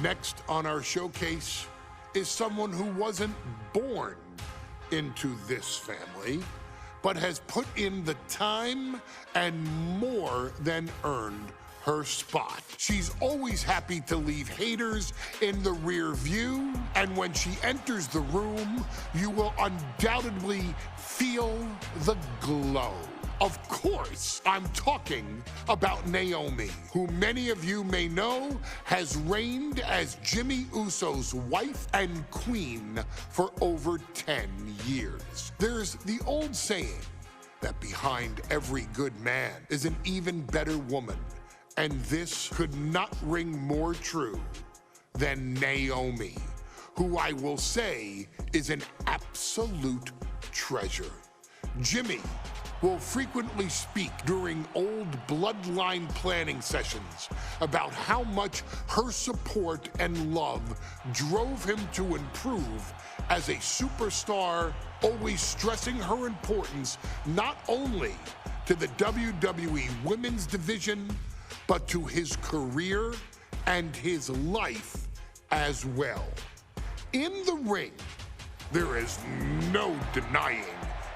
Next on our showcase is someone who wasn't born into this family, but has put in the time and more than earned her spot. She's always happy to leave haters in the rear view, and when she enters the room, you will undoubtedly feel the glow. Of course, I'm talking about Naomi, who many of you may know has reigned as Jimmy Uso's wife and queen for over 10 years. There's the old saying that behind every good man is an even better woman, and this could not ring more true than Naomi, who I will say is an absolute treasure. Jimmy will frequently speak during old bloodline planning sessions about how much her support and love drove him to improve as a superstar, always stressing her importance not only to the WWE Women's Division, but to his career and his life as well. In the ring, there is no denying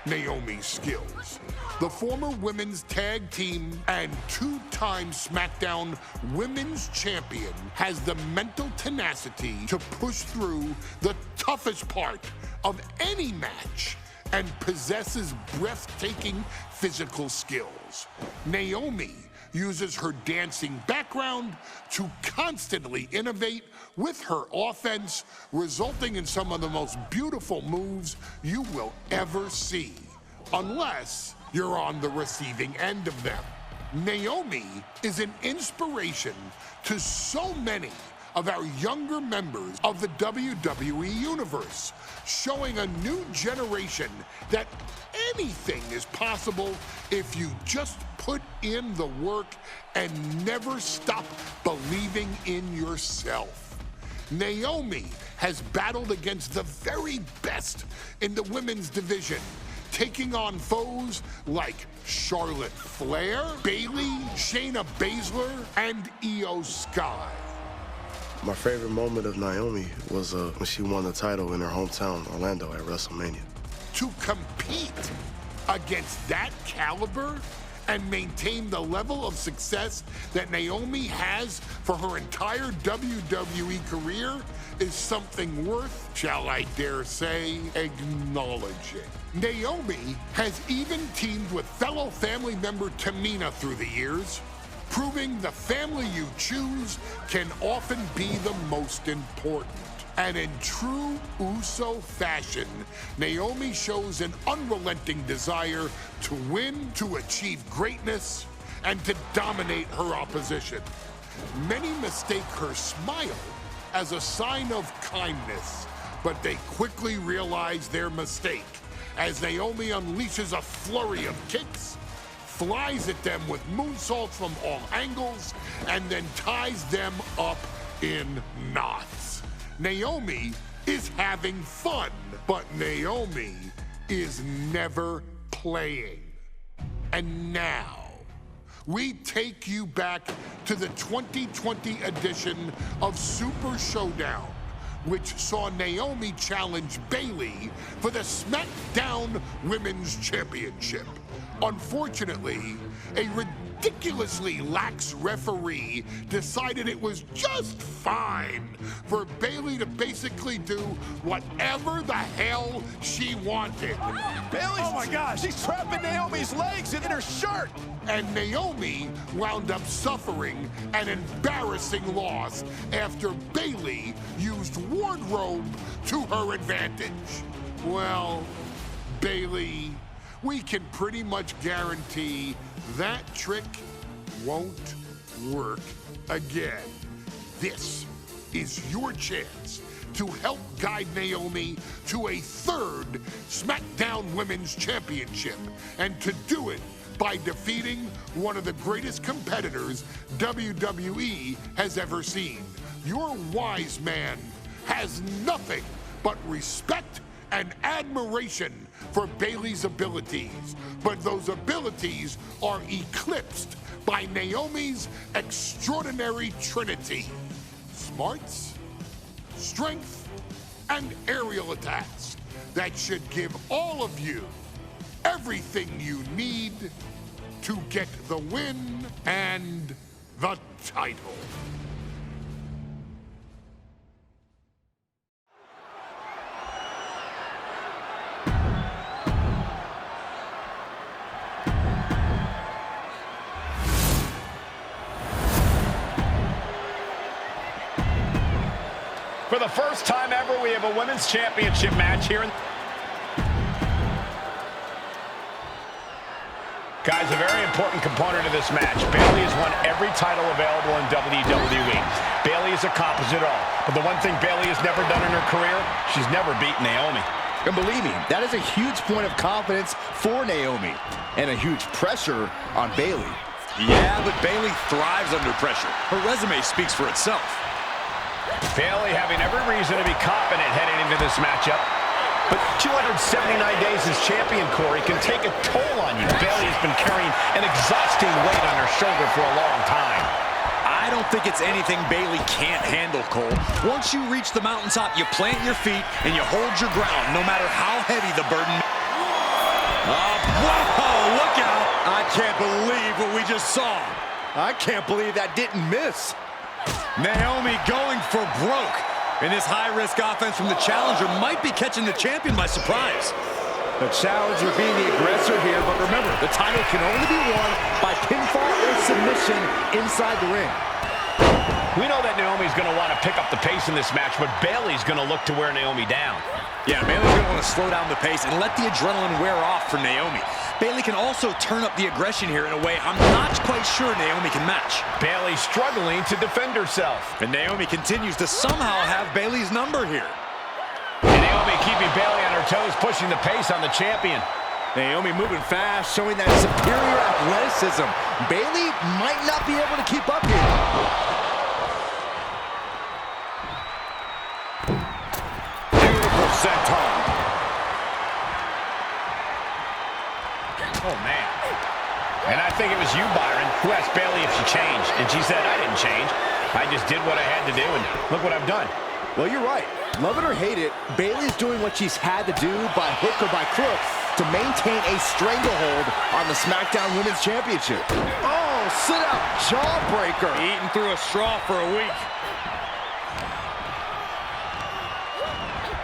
Naomi's skills. The former women's tag team and two-time SmackDown Women's Champion has the mental tenacity to push through the toughest part of any match and possesses breathtaking physical skills. Naomi uses her dancing background to constantly innovate with her offense, resulting in some of the most beautiful moves you will ever see, unless you're on the receiving end of them. Naomi is an inspiration to so many of our younger members of the WWE Universe, showing a new generation that anything is possible if you just put in the work and never stop believing in yourself. Naomi has battled against the very best in the women's division, taking on foes like Charlotte Flair, Bayley, Shayna Baszler, and Io Sky. My favorite moment of Naomi was when she won the title in her hometown, Orlando, at WrestleMania. To compete against that caliber and maintain the level of success that Naomi has for her entire WWE career is something worth, shall I dare say, acknowledging. Naomi has even teamed with fellow family member Tamina through the years, proving the family you choose can often be the most important. And in true Uso fashion, Naomi shows an unrelenting desire to win, to achieve greatness, and to dominate her opposition. Many mistake her smile as a sign of kindness, but they quickly realize their mistake as Naomi unleashes a flurry of kicks, flies at them with moonsaults from all angles, and then ties them up in knots. Naomi is having fun, but Naomi is never playing. And now, we take you back to the 2020 edition of Super Showdown, which saw Naomi challenge Bayley for the SmackDown Women's Championship. Unfortunately, a ridiculously lax referee decided it was just fine for Bayley to basically do whatever the hell she wanted. Bayley, oh my gosh, she's trapping Naomi's legs in her shirt. And Naomi wound up suffering an embarrassing loss after Bayley used wardrobe to her advantage. Well, Bayley, we can pretty much guarantee that trick won't work again. This is your chance to help guide Naomi to a third SmackDown Women's Championship, and to do it by defeating one of the greatest competitors WWE has ever seen. Your wise man has nothing but respect and admiration for Bayley's abilities, but those abilities are eclipsed by Naomi's extraordinary trinity: smarts, strength, and aerial attacks that should give all of you everything you need to get the win and the title. For the first time ever, we have a women's championship match here. Guys, a very important component of this match. Bayley has won every title available in WWE. Bayley has accomplished it all. But the one thing Bayley has never done in her career, she's never beaten Naomi. And believe me, that is a huge point of confidence for Naomi. And a huge pressure on Bayley. Yeah, but Bayley thrives under pressure. Her resume speaks for itself. Bayley having every reason to be confident heading into this matchup. But 279 days as champion, Corey, can take a toll on you. Bayley has been carrying an exhausting weight on her shoulder for a long time. I don't think it's anything Bayley can't handle, Cole. Once you reach the mountaintop, you plant your feet and you hold your ground, no matter how heavy the burden. Whoa, look out! I can't believe what we just saw. I can't believe that didn't miss. Naomi going for broke. And this high-risk offense from the challenger might be catching the champion by surprise. The challenger being the aggressor here, but remember, the title can only be won by pinfall or submission inside the ring. We know that Naomi's going to want to pick up the pace in this match, but Bayley's going to look to wear Naomi down. Yeah, Bayley's going to want to slow down the pace and let the adrenaline wear off for Naomi. Bayley can also turn up the aggression here in a way I'm not quite sure Naomi can match. Bayley struggling to defend herself. And Naomi continues to somehow have Bayley's number here. And Naomi keeping Bayley on her toes, pushing the pace on the champion. Naomi moving fast, showing that superior athleticism. Bayley might not be able to keep up here. Beautiful senton. Oh, man. And I think it was you, Byron, who asked Bayley if she changed. And she said, I didn't change. I just did what I had to do, and look what I've done. Well, you're right. Love it or hate it, Bayley's doing what she's had to do by hook or by crook to maintain a stranglehold on the SmackDown Women's Championship. Oh, sit-out jawbreaker. Eating through a straw for a week.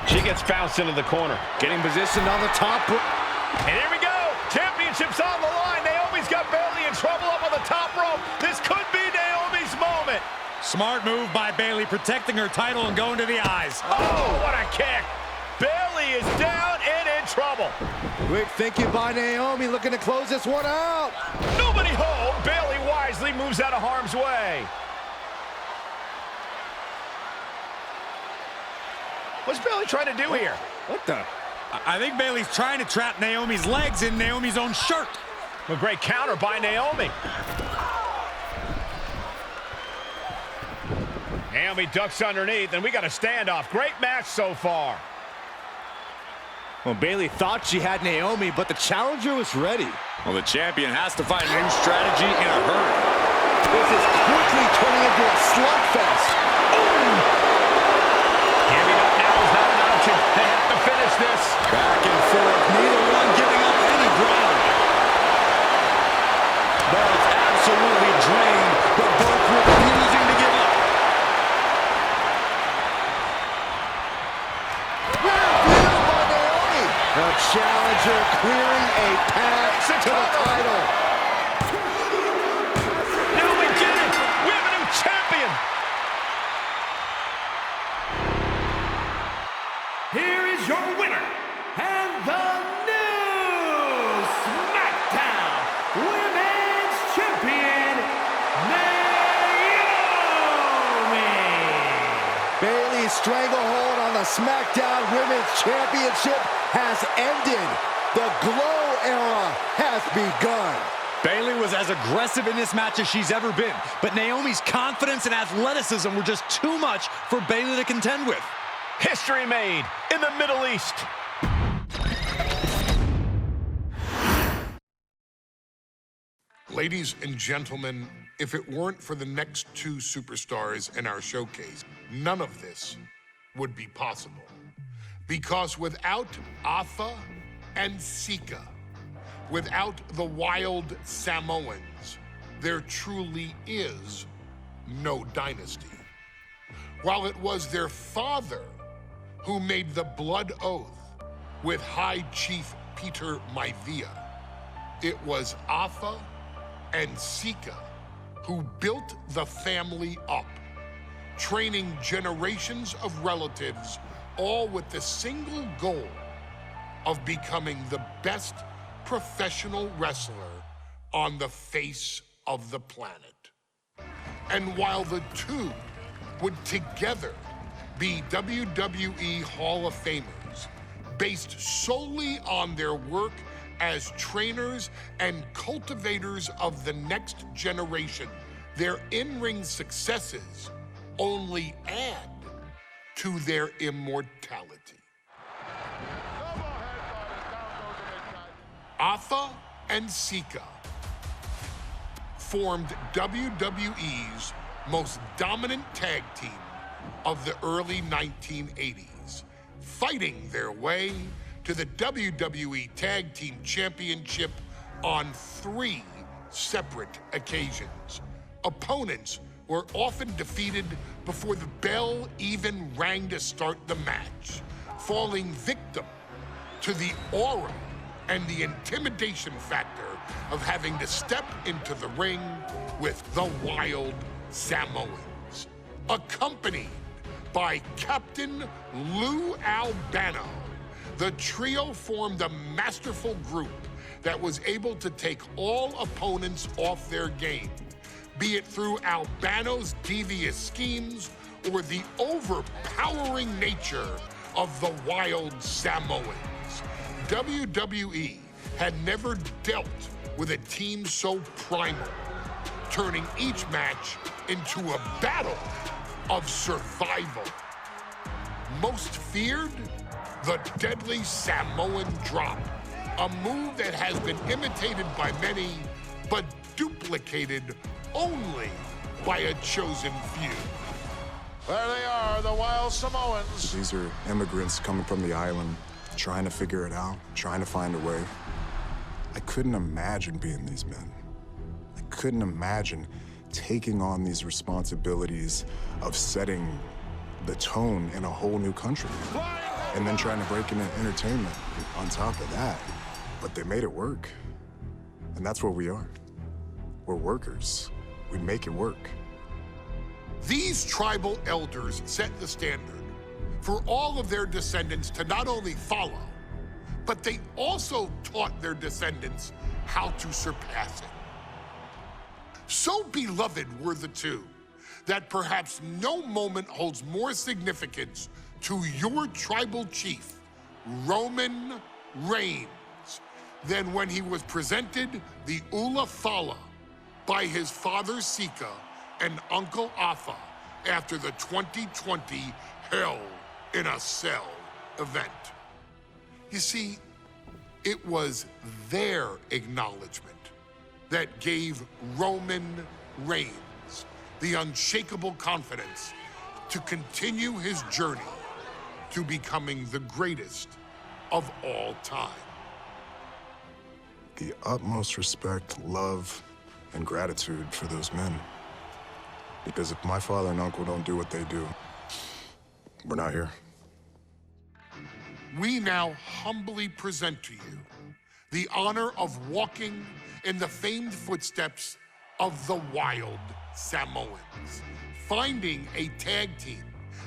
She gets bounced into the corner. Getting positioned on the top. And here we go. Championship's on the line. Naomi's got Bayley in trouble up on the top rope. This could be Naomi's moment. Smart move by Bayley, protecting her title and going to the eyes. Oh, what a kick. Bayley is down and in trouble. Quick thinking by Naomi, looking to close this one out. Nobody home. Bayley wisely moves out of harm's way. What's Bayley trying to do here? What the? I think Bayley's trying to trap Naomi's legs in Naomi's own shirt. A great counter by Naomi. Naomi ducks underneath, and we got a standoff. Great match so far. Well, Bayley thought she had Naomi, but the challenger was ready. Well, the champion has to find a new strategy in a hurry. This is quickly turning into a slugfest. Giving up now is not an option. They have to finish this. Back and forth, neither one giving up any ground. Both absolutely drained, but both refusing to give up. By Naomi. The challenger clearing a path to the title. Now we did it. We have a new champion. Here is your winner, and the new SmackDown Women's Champion, Naomi! Bayley's stranglehold on the SmackDown Women's Championship has ended. The Glow era has begun. Bayley was as aggressive in this match as she's ever been, but Naomi's confidence and athleticism were just too much for Bayley to contend with. History made in the Middle East. Ladies and gentlemen, if it weren't for the next two superstars in our showcase, none of this would be possible. Because without Afa and Sika, without the wild Samoans, there truly is no dynasty. While it was their father who made the blood oath with High Chief Peter Maivia, it was Afa and Sika who built the family up, training generations of relatives, all with the single goal of becoming the best professional wrestler on the face of the planet. And while the two would together be WWE Hall of Famers, based solely on their work as trainers and cultivators of the next generation, their in-ring successes only add to their immortality. Afa and Sika formed WWE's most dominant tag team of the early 1980s, fighting their way to the WWE Tag Team Championship on 3 separate occasions. Opponents were often defeated before the bell even rang to start the match, falling victim to the aura and the intimidation factor of having to step into the ring with the Wild Samoans, accompanied by Captain Lou Albano. The trio formed a masterful group that was able to take all opponents off their game, be it through Albano's devious schemes or the overpowering nature of the Wild Samoans. WWE had never dealt with a team so primal, turning each match into a battle of survival. Most feared, the deadly Samoan drop, a move that has been imitated by many, but duplicated only by a chosen few. There they are, the Wild Samoans. These are immigrants coming from the island, trying to figure it out, trying to find a way. I couldn't imagine being these men. I couldn't imagine taking on these responsibilities of setting the tone in a whole new country. And then trying to break into entertainment on top of that. But they made it work. And that's what we are. We're workers. We make it work. These tribal elders set the standard for all of their descendants to not only follow, but they also taught their descendants how to surpass it. So beloved were the two that perhaps no moment holds more significance to your tribal chief, Roman Reigns, than when he was presented the Ula Fala by his father Sika and Uncle Afa after the 2020 Hell in a Cell event. You see, it was their acknowledgement that gave Roman Reigns the unshakable confidence to continue his journey to becoming the greatest of all time. The utmost respect, love, and gratitude for those men. Because if my father and uncle don't do what they do, we're not here. We now humbly present to you the honor of walking in the famed footsteps of the Wild Samoans, finding a tag team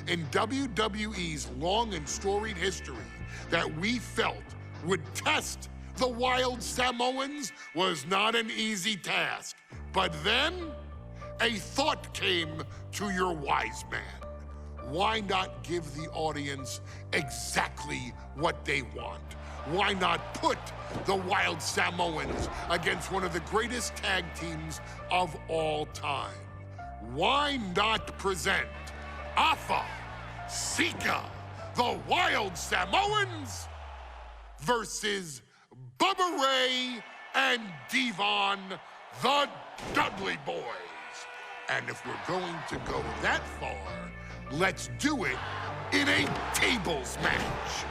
in WWE's long and storied history that we felt would test the Wild Samoans was not an easy task. But then a thought came to your wise man. Why not give the audience exactly what they want? Why not put the Wild Samoans against one of the greatest tag teams of all time? Why not present Afa, Sika, the Wild Samoans versus Bubba Ray and Devon, the Dudley Boys? And if we're going to go that far, let's do it in a tables match.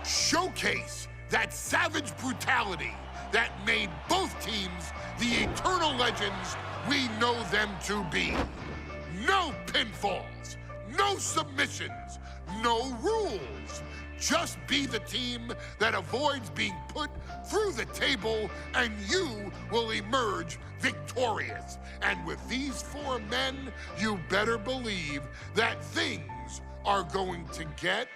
Showcase that savage brutality that made both teams the eternal legends we know them to be. No pinfalls, no submissions, no rules. Just be the team that avoids being put through the table, and you will emerge victorious. And with these 4 men, you better believe that things are going to get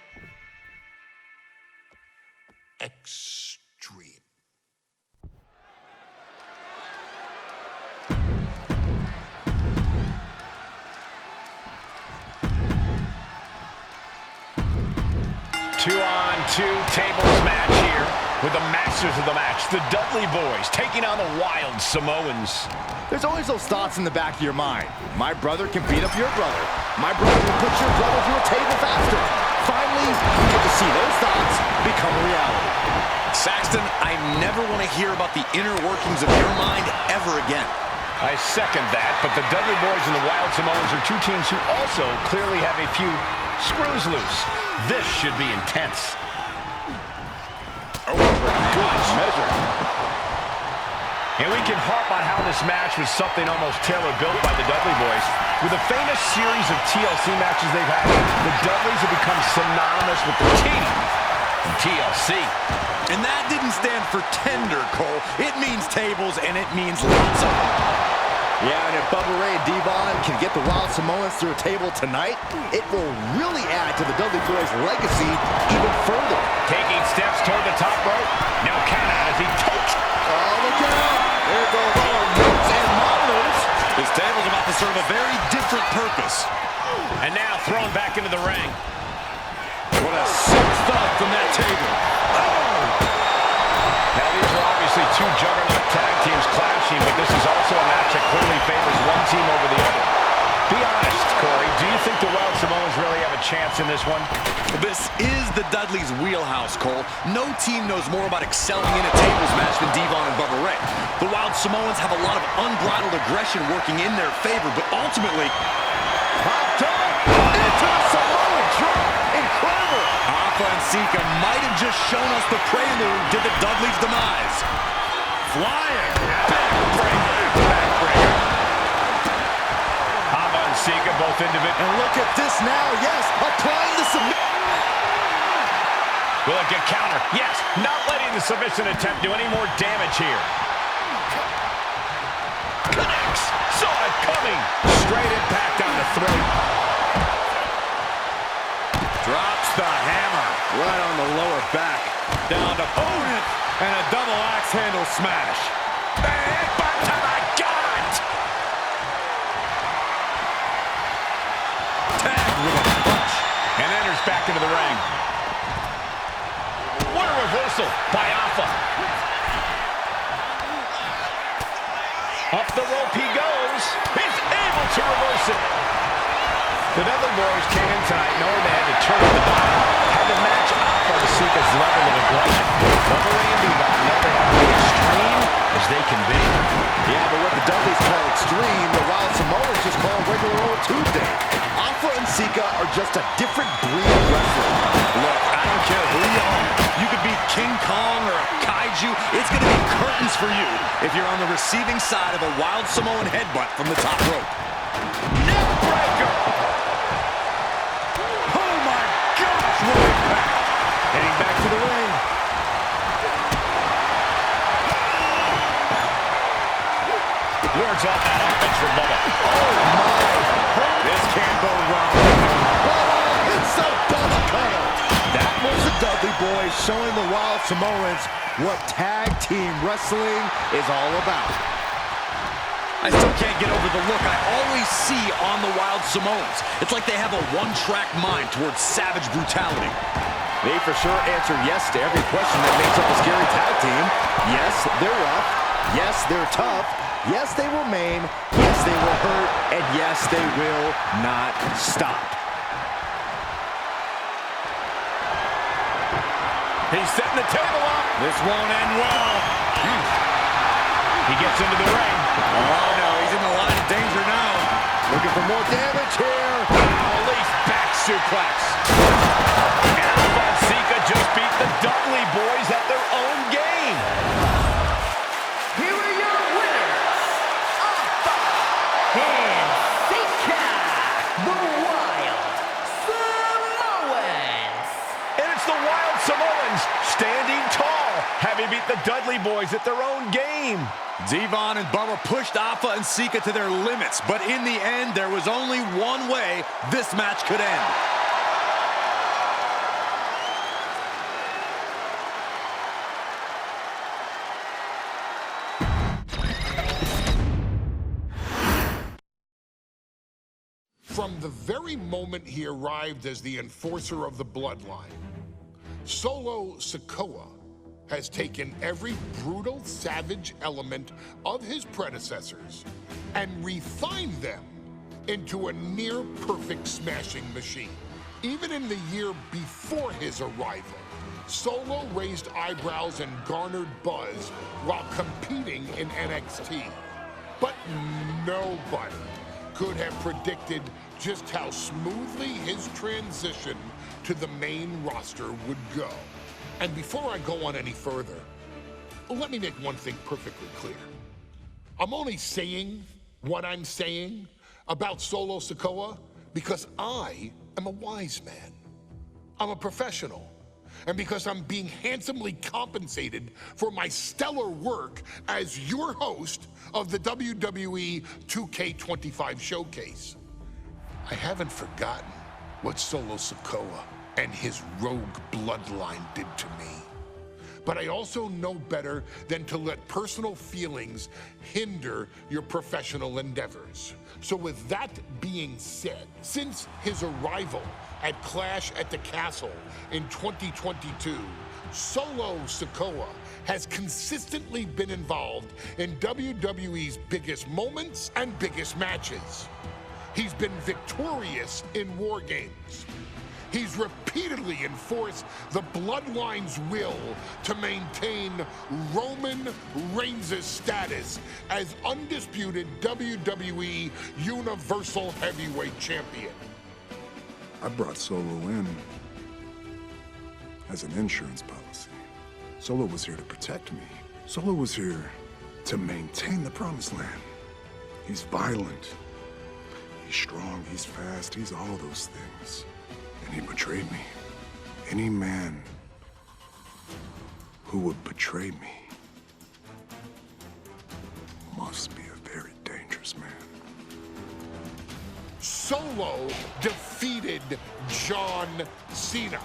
extreme. Two-on-two tables match here with the masters of the match, the Dudley Boys, taking on the Wild Samoans. There's always those thoughts in the back of your mind. My brother can beat up your brother. My brother will put your brother through a table faster. Finally, you get to see those thoughts become a reality. Saxton, I never want to hear about the inner workings of your mind ever again. I second that, but the Dudley Boys and the Wild Samoans are 2 teams who also clearly have a few screws loose. This should be intense. Oh, good Measure. And we can harp on how this match was something almost tailor-built by the Dudley Boys. With a famous series of TLC matches they've had, the Dudleys have become synonymous with the team in TLC. And that didn't stand for tender, Cole. It means tables, and it means lots of them. Yeah, and if Bubba Ray and Devon can get the Wild Samoans through a table tonight, it will really add to the Dudley Boys' legacy even further. Taking steps toward the top rope. No count out as he takes. Oh, look out! There goes our notes and monitors. This table's about to serve a very different purpose. And now thrown back into the ring. What a sick thud from that table. Now, these are obviously 2 juggernaut tag teams clashing, but this is also a match that clearly favors one team over the other. Be honest, Corey, do you think the Wild Samoans really have a chance in this one? This is the Dudleys' wheelhouse, Cole. No team knows more about excelling in a tables match than Devon and Bubba Ray. The Wild Samoans have a lot of unbridled aggression working in their favor, but ultimately... Popped up into the Samoan drop. Incredible. Alpha and Sika might have just shown us the prelude to the Dudleys' demise. Flying. Backbreaker. Alpha and Sika both individual. And look at this now. Yes, applying the submission. Will it get counter? Yes, not letting the submission attempt do any more damage here. Connects. Saw it coming. Straight impact on the throat. Drops the hammer right on the lower back. Down to opponent and a double axe handle smash. And back to the gut. Tagged with a punch. And enters back into the ring. What a reversal by Alpha. Up the rope he goes. He's able to reverse it. The Dudley Boys came in tonight knowing they had to turn it on. Had to match Alpha and Sika's level of aggression. Bubba Ray and Devon know they have to be extreme as they can be. Yeah, but what the Dudleys call extreme, the Wild Samoans just call regular old Tuesday. Alpha and Sika are just a different breed of wrestler. Look, I don't care who you are. You could be King Kong or a kaiju. It's going to be curtains for you if you're on the receiving side of a Wild Samoan headbutt from the top rope. Neckbreaker. Oh my gosh, what impact. Heading back to the ring. Wards off that offense for Bubba. Oh my. This can't go wrong. Oh, it's a Bubba cutter. That was the Dudley Boys showing the Wild Samoans what tag team wrestling is all about. I still can't get over the look I always see on the Wild Samoans. It's like they have a one-track mind towards savage brutality. They for sure answer yes to every question that makes up a scary tag team. Yes, they're rough. Yes, they're tough. Yes, they will maim. Yes, they will hurt. And yes, they will not stop. He's setting the table up. This won't end well. He gets into the ring. Oh, no, he's in the line of danger now. Looking for more damage here. Release back. suplex. Alpha and Sika just beat the Dudley Boys at their own game. Here are your winners, Alpha and Sika, the Wild Samoans. And it's the Wild Samoans standing tall, having beat the Dudley Boys at their own game. Devon and Bubba pushed Alpha and Sika to their limits, but in the end, there was only one way this match could end. From the very moment he arrived as the enforcer of the bloodline, Solo Sikoa has taken every brutal, savage element of his predecessors and refined them into a near-perfect smashing machine. Even in the year before his arrival, Solo raised eyebrows and garnered buzz while competing in NXT. But nobody could have predicted just how smoothly his transition to the main roster would go. And before I go on any further, let me make one thing perfectly clear. I'm only saying what I'm saying about Solo Sikoa because I am a wise man. I'm a professional. And because I'm being handsomely compensated for my stellar work as your host of the WWE 2K25 showcase. I haven't forgotten what Solo Sikoa and his rogue bloodline did to me. But I also know better than to let personal feelings hinder your professional endeavors. So with that being said, since his arrival at Clash at the Castle in 2022, Solo Sikoa has consistently been involved in WWE's biggest moments and biggest matches. He's been victorious in War Games. He's repeatedly enforced the Bloodline's will to maintain Roman Reigns' status as undisputed WWE Universal Heavyweight Champion. I brought Solo in as an insurance policy. Solo was here to protect me. Solo was here to maintain the promised land. He's violent. He's strong, he's fast, he's all those things. And he betrayed me. Any man who would betray me must be a very dangerous man. Solo defeated John Cena.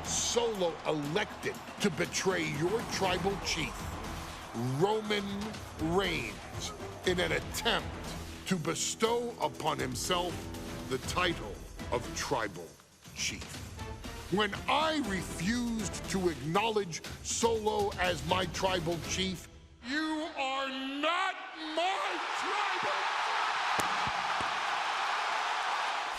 Solo elected to betray your tribal chief, Roman Reigns, in an attempt to bestow upon himself the title of tribal chief. When I refused to acknowledge Solo as my tribal chief, you are not my tribal.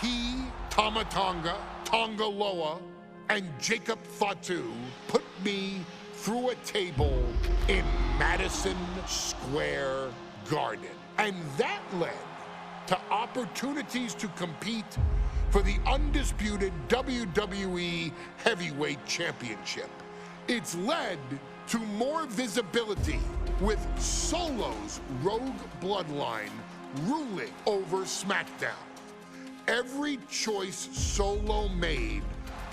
He, Tama Tonga, Tonga Loa, and Jacob Fatu put me through a table in Madison Square Garden. And that led to opportunities to compete for the undisputed WWE Heavyweight Championship. It's led to more visibility with Solo's rogue bloodline ruling over SmackDown. Every choice Solo made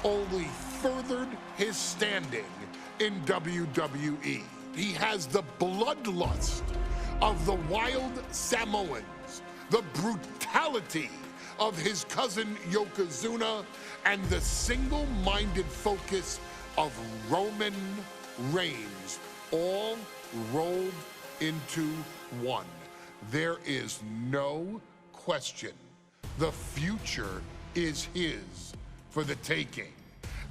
only furthered his standing in WWE. He has the bloodlust of the Wild Samoans, the brutality of his cousin Yokozuna, and the single-minded focus of Roman Reigns, all rolled into one. There is no question the future is his for the taking,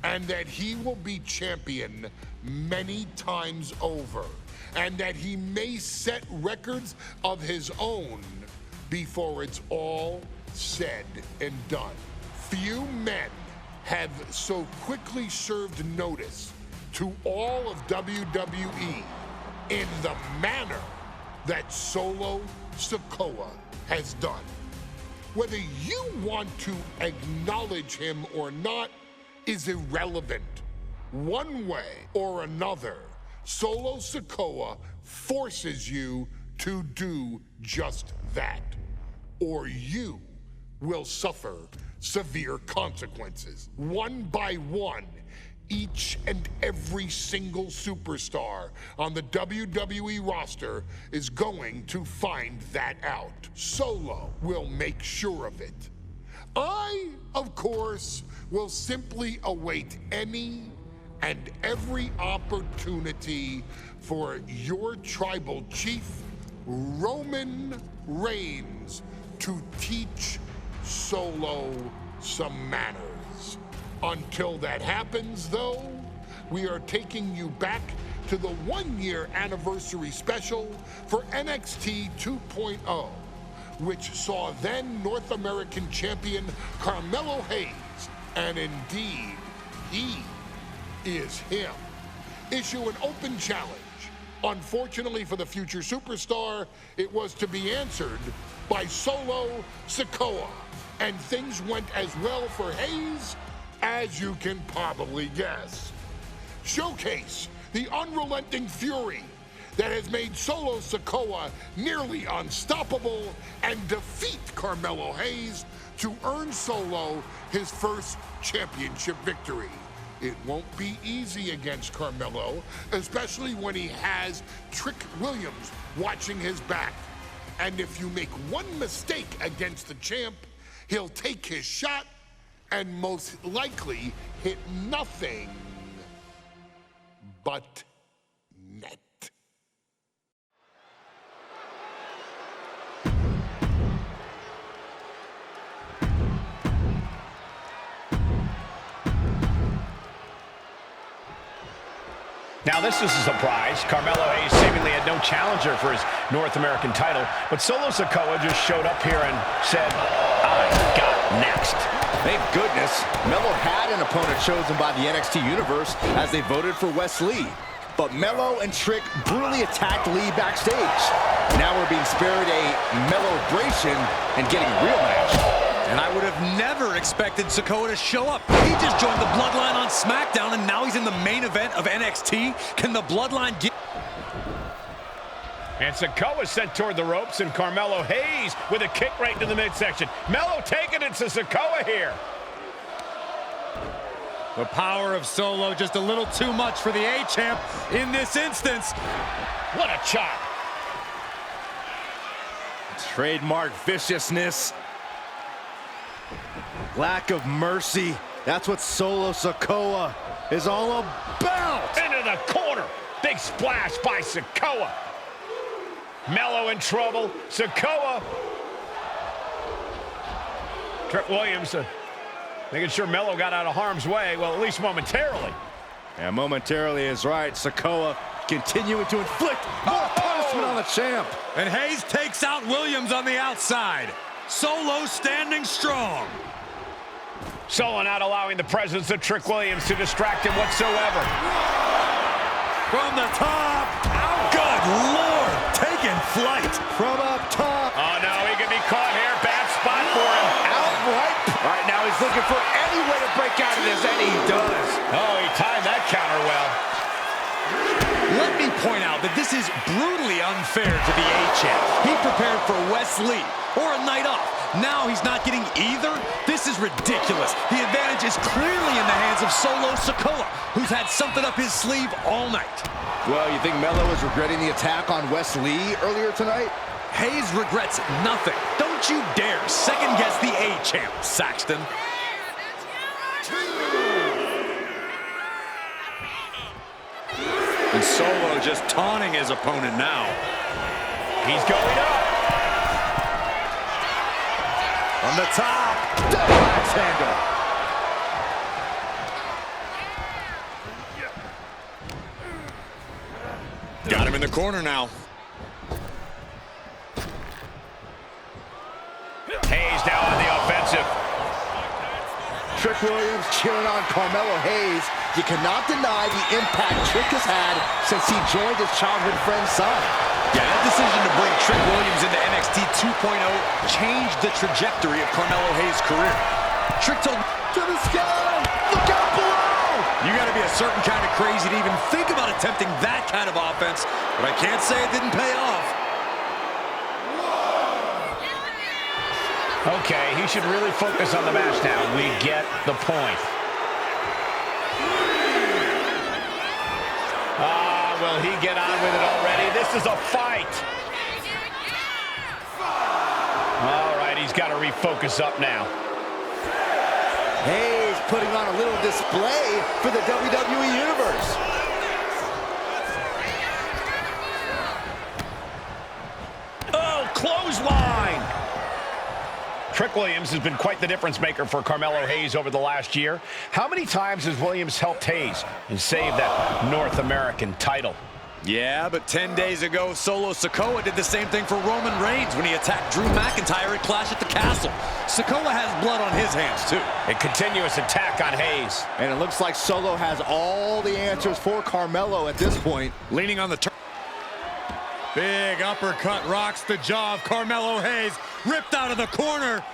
and that he will be champion many times over, and that he may set records of his own before it's all said and done. Few men have so quickly served notice to all of WWE in the manner that Solo Sikoa has done. Whether you want to acknowledge him or not is irrelevant. One way or another, Solo Sikoa forces you to do just that, or you will suffer severe consequences. One by one, each and every single superstar on the WWE roster is going to find that out. Solo will make sure of it. I, of course, will simply await any and every opportunity for your tribal chief, Roman Reigns, to teach Solo some manners. Until that happens, though, we are taking you back to the one-year anniversary special for NXT 2.0, which saw then North American champion Carmelo Hayes, and indeed, he is him, issue an open challenge. Unfortunately for the future superstar, it was to be answered by Solo Sikoa, and things went as well for Hayes as you can probably guess. Showcase the unrelenting fury that has made Solo Sikoa nearly unstoppable and defeat Carmelo Hayes to earn Solo his first championship victory. It won't be easy against Carmelo, especially when he has Trick Williams watching his back. And if you make one mistake against the champ, he'll take his shot and most likely hit nothing but net. Now this is a surprise. Carmelo Hayes seemingly had no challenger for his North American title, but Solo Sikoa just showed up here and said, I got next. Thank goodness, Melo had an opponent chosen by the NXT Universe as they voted for Wes Lee. But Melo and Trick brutally attacked Lee backstage. Now we're being spared a Melo-bration and getting a real match. And I would have never expected Sikoa to show up. He just joined the Bloodline on SmackDown, and now he's in the main event of NXT. Can the Bloodline get... And Sikoa sent toward the ropes, and Carmelo Hayes with a kick right into the midsection. Melo taking it to Sikoa here. The power of Solo just a little too much for the A-Champ in this instance. What a chop. Trademark viciousness. Lack of mercy. That's what Solo Sikoa is all about. Into the corner. Big splash by Sikoa. Melo in trouble. Sikoa. Trick Williams making sure Melo got out of harm's way. Well, at least momentarily. And momentarily is right. Sikoa continuing to inflict more punishment on the champ. And Hayes takes out Williams on the outside. Solo standing strong. Solo not allowing the presence of Trick Williams to distract him whatsoever. From the top. Good Lord. Taking flight. From up top. Oh, no, he could be caught here. Bad spot for him. Outright. All right, now he's looking for any way to break out of this, and he does. Oh, he timed that counter well. Let me point out that this is brutally unfair to the A-Champ. He prepared for Wes Lee or a night off. Now he's not getting either? This is ridiculous. The advantage is clearly in the hands of Solo Sikoa, who's had something up his sleeve all night. Well, you think Melo is regretting the attack on Wes Lee earlier tonight? Hayes regrets nothing. Don't you dare second-guess the A-Champ, Saxton. And Solo just taunting his opponent now. He's going up. On the top, double axe handle. Got him in the corner now. Hayes now on the offensive. Trick Williams cheering on Carmelo Hayes. You cannot deny the impact Trick has had since he joined his childhood friend's side. Yeah, that decision to bring Trick Williams into NXT 2.0 changed the trajectory of Carmelo Hayes' career. Trick told To the sky! Look out below! you got to be a certain kind of crazy to even think about attempting that kind of offense, but I can't say it didn't pay off. Okay, he should really focus on the match now. We get the point. Will he get on with it already? This is a fight. All right, he's got to refocus up now. Hayes putting on a little display for the WWE Universe. Oh, clothesline! Trick Williams has been quite the difference maker for Carmelo Hayes over the last year. How many times has Williams helped Hayes and saved that North American title? Yeah, but 10 days ago, Solo Sikoa did the same thing for Roman Reigns when he attacked Drew McIntyre at Clash at the Castle. Sikoa has blood on his hands, too. A continuous attack on Hayes. And it looks like Solo has all the answers for Carmelo at this point. Leaning on the turn. Big uppercut rocks the jaw of Carmelo Hayes. Ripped out of the corner.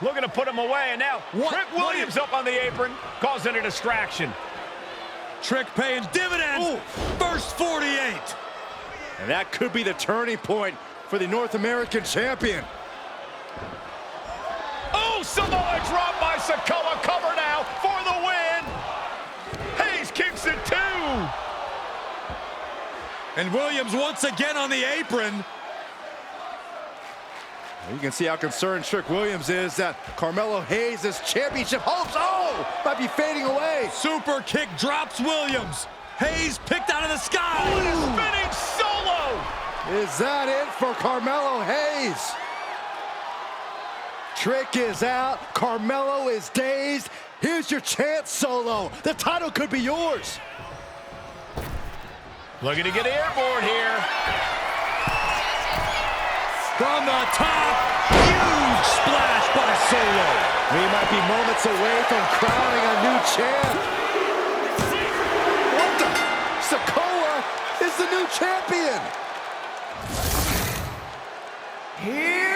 Looking to put him away, and now Trick Williams up on the apron, causing a distraction. Trick paying dividends. Ooh. First 48. And that could be the turning point for the North American champion. Oh, Samoa drop by Sikoa. Cover now for the win. Hayes kicks it too. And Williams once again on the apron. You can see how concerned Trick Williams is that Carmelo Hayes' championship hopes, might be fading away. Super kick drops Williams. Hayes picked out of the sky. What a spinning solo. Is that it for Carmelo Hayes? Trick is out. Carmelo is dazed. Here's your chance, Solo. The title could be yours. Looking to get airborne here. From the top, huge splash by Solo. We might be moments away from crowning a new champ. What the? Sikoa is the new champion. Here